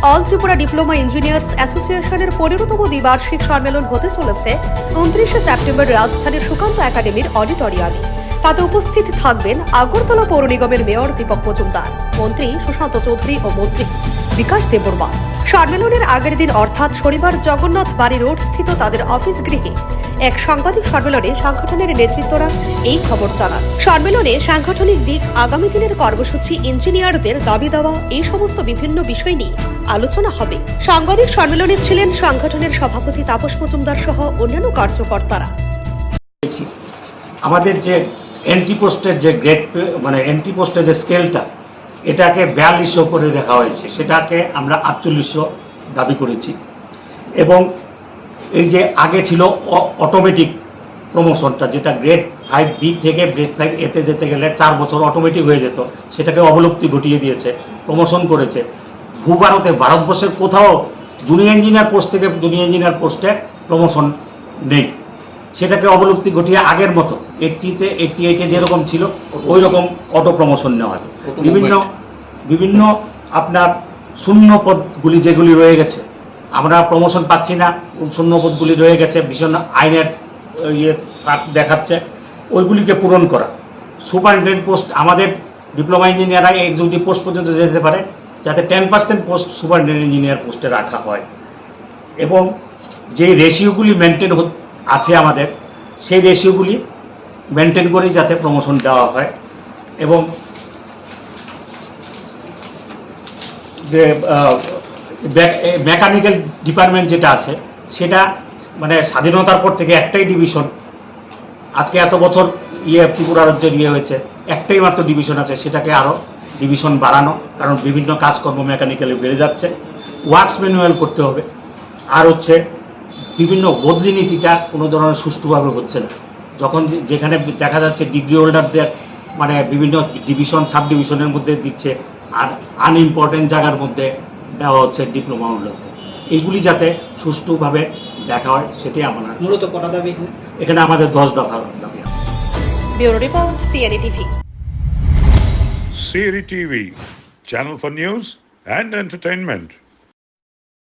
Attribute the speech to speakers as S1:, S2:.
S1: All Tripura diploma engineers অ্যাসোসিয়েশনের 15তম দ্বিবার্ষিক সম্মেলন হতে চলেছে 29শে সেপ্টেম্বর রাজধানীর সুকান্ত একাডেমির অডিটোরিয়ামে। তাতে উপস্থিত থাকবেন আগরতলা পৌর নিগমের মেয়র দীপক মজুমদার, মন্ত্রী সুশান্ত চৌধুরী ও মন্ত্রী বিকাশ দেববর্মা। সম্মেলনের আগের দিন অর্থাৎ শনিবার জগন্নাথ বাড়ি রোড স্থিত তাদের অফিস গৃহে এক সাংবাদিক সম্মেলনে সংগঠনের নেতৃত্বরা এই খবর জানান। সম্মেলনে সাংগঠনিক দিক, আগামী দিনের কর্মসূচি, ইঞ্জিনিয়ারদের দাবি দেওয়া, এই সমস্ত বিভিন্ন বিষয় নিয়ে আলোচনা হবে। সাংবাদিক সম্মেলনে ছিলেন সংগঠনের সভাপতি তাপস মজুমদার সহ অন্যান্য কার্যকর্তারা।
S2: আমাদের যে এন্ট্রি পোস্টের যে গ্রেড এন্ট্রি পোস্টের যে স্কেলটা, এটাকে 4200 করে রাখা হয়েছে, সেটাকে আমরা 4800 দাবি করেছি। এবং এই যে আগে ছিল অটোমেটিক প্রমোশনটা, যেটা গ্রেড 5B থেকে গ্রেড 5A-তে যেতে গেলে 4 বছর অটোমেটিক হয়ে যেত, সেটাকে অবলুপ্তি ঘটিয়ে দিয়েছে, প্রমোশন করেছে। ভারতবর্ষের কোথাও জুনিয়র ইঞ্জিনিয়ার পোস্ট থেকে জুনিয়র ইঞ্জিনিয়ার পোস্টে প্রমোশন নেই, সেটাকে অবলুপ্তি ঘটিয়ে আগের মতো 80-তে 88-এ যেরকম ছিল ওই রকম অটো প্রমোশন নেওয়া হয়। বিভিন্ন আপনার শূন্য পদগুলি যেগুলি রয়ে গেছে, আমরা প্রমোশন পাচ্ছি না, শূন্য পদগুলি রয়ে গেছে, ভীষণ আইনের দেখাচ্ছে, ওইগুলিকে পূরণ করা। সুপারিনটেন্ডেন্ট পোস্ট, আমাদের ডিপ্লোমা ইঞ্জিনিয়াররা এক্সিকিউটিভ পোস্ট পর্যন্ত যেতে পারে, যাতে 10% পোস্ট সুপারিনটেন্ডেন্ট ইঞ্জিনিয়ার পোস্টে রাখা হয়। এবং যে রেশিওগুলি মেনটেন আছে আমাদের, সেই রেশিওগুলি মেনটেন করেই যাতে প্রমোশন দেওয়া হয়। এবং যে মেকানিক্যাল ডিপার্টমেন্ট যেটা আছে, সেটা স্বাধীনতার পর থেকে একটাই ডিভিশন, আজকে এত বছর ত্রিপুরা রাজ্যের হয়েছে, একটাই মাত্র ডিভিশন আছে, সেটাকে আরও ডিভিশন বাড়ানো, কারণ বিভিন্ন কাজকর্ম মেকানিক্যালি বেড়ে যাচ্ছে। ওয়ার্কস ম্যানুয়াল করতে হবে। আর হচ্ছে বিভিন্ন বদলি নীতিটা কোনো ধরনের সুষ্ঠুভাবে হচ্ছে না, যখন যেখানে দেখা যাচ্ছে ডিগ্রি হোল্ডারদের বিভিন্ন ডিভিশন সাব ডিভিশনের মধ্যে দিচ্ছে, আর আনইম্পর্টেন্ট জায়গার মধ্যে দেওয়া হচ্ছে ডিপ্লোমা হোল্ডারদের। এইগুলি যাতে সুষ্ঠুভাবে দেখা হয়, সেটাই আমরা মূলত কটা দাবি এখানে আমাদের 10 দফা দাবি।
S1: Bureau report, CNA TV.
S3: CNE TV, channel for news and entertainment.